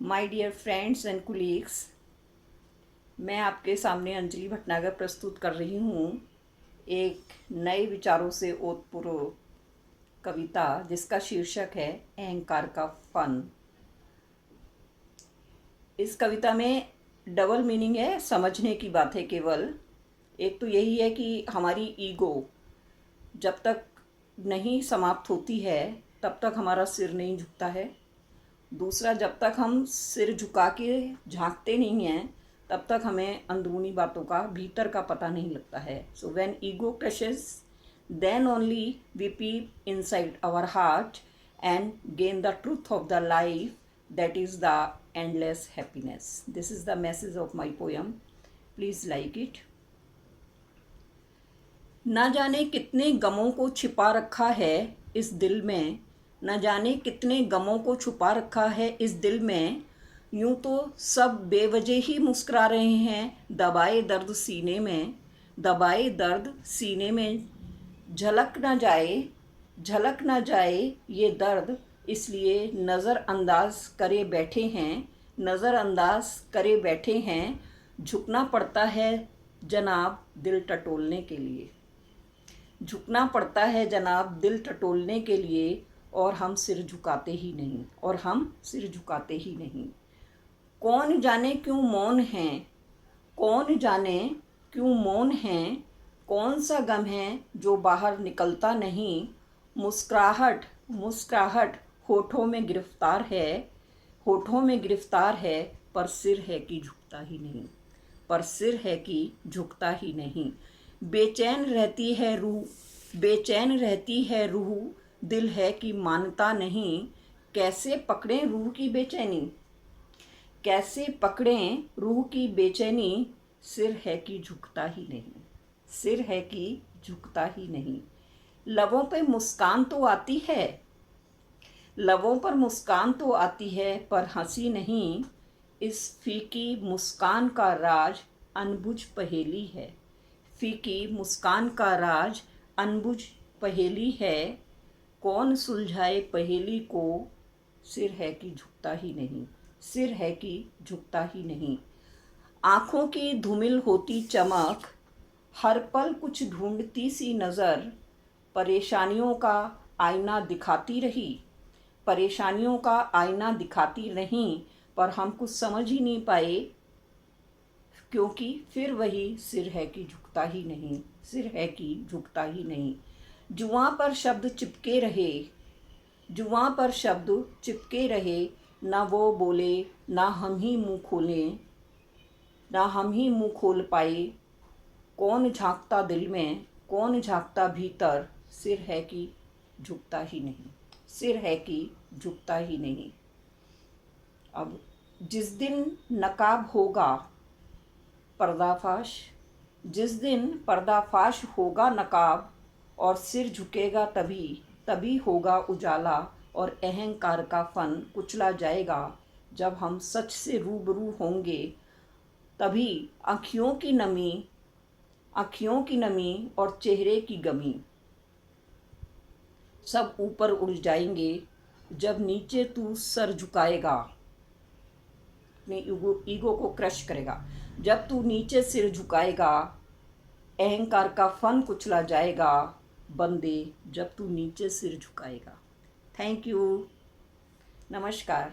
My dear friends and colleagues, मैं आपके सामने अंजलि भटनागर प्रस्तुत कर रही हूँ एक नए विचारों से ओतप्रोत कविता जिसका शीर्षक है अहंकार का फन। इस कविता में डबल मीनिंग है, समझने की बात है केवल। एक तो यही है कि हमारी ईगो जब तक नहीं समाप्त होती है तब तक हमारा सिर नहीं झुकता है। दूसरा, जब तक हम सिर झुका के झांकते नहीं हैं तब तक हमें अंदरूनी बातों का, भीतर का पता नहीं लगता है। So when ego crashes, then only we peep inside our heart and gain the truth of the life, that is the endless happiness. This is the message of my poem. Please like it. न जाने कितने गमों को छिपा रखा है इस दिल में, न जाने कितने गमों को छुपा रखा है इस दिल में। यूं तो सब बेवजह ही मुस्कुरा रहे हैं, दबाए दर्द सीने में, दबाए दर्द सीने में। झलक न जाए, झलक न जाए ये दर्द, इसलिए नज़रअंदाज करे बैठे हैं, नज़रअंदाज करे बैठे हैं। झुकना पड़ता है जनाब दिल टटोलने के लिए, झुकना पड़ता है जनाब दिल टटोलने के लिए। और हम सिर झुकाते ही नहीं, और हम सिर झुकाते ही नहीं। कौन जाने क्यों मौन हैं, कौन जाने क्यों मौन हैं। कौन सा गम है जो बाहर निकलता नहीं। मुस्कुराहट, मुस्कुराहट होठों में गिरफ्तार है, होठों में गिरफ्तार है। पर सिर है कि झुकता ही नहीं, पर सिर है कि झुकता ही नहीं। बेचैन रहती है रूह, बेचैन रहती है रूह, दिल है कि मानता नहीं। कैसे पकड़ें रूह की बेचैनी, कैसे पकड़ें रूह की बेचैनी। सिर है कि झुकता ही नहीं, सिर है कि झुकता ही नहीं। लबों पे मुस्कान तो आती है, लबों पर मुस्कान तो आती है, पर हंसी नहीं। इस फीकी मुस्कान का राज अनबुझ पहेली है, फीकी मुस्कान का राज अनबुझ पहेली है। कौन सुलझाए पहेली को, सिर है कि झुकता ही नहीं, सिर है कि झुकता ही नहीं। आँखों की धूमिल होती चमक, हर पल कुछ ढूंढती सी नज़र। परेशानियों का आईना दिखाती रही, परेशानियों का आईना दिखाती रहीं। पर हम कुछ समझ ही नहीं पाए, क्योंकि फिर वही सिर है कि झुकता ही नहीं, सिर है कि झुकता ही नहीं। जुआं पर शब्द चिपके रहे, जुआं पर शब्द चिपके रहे। ना वो बोले ना हम ही मुंह खोलें, ना हम ही मुंह खोल पाए। कौन झांकता दिल में, कौन झांकता भीतर। सिर है कि झुकता ही नहीं, सिर है कि झुकता ही नहीं। अब जिस दिन नकाब होगा पर्दाफाश, जिस दिन पर्दाफाश होगा नकाब, और सिर झुकेगा तभी, तभी होगा उजाला। और अहंकार का फन कुचला जाएगा। जब हम सच से रूबरू होंगे तभी आँखियों की नमी, आँखियों की नमी और चेहरे की गमी सब ऊपर उड़ जाएंगे। जब नीचे तू सर झुकाएगा, अपने ईगो को क्रश करेगा, जब तू नीचे सिर झुकाएगा, अहंकार का फन कुचला जाएगा बंदे, जब तू नीचे सिर झुकाएगा। थैंक यू, नमस्कार।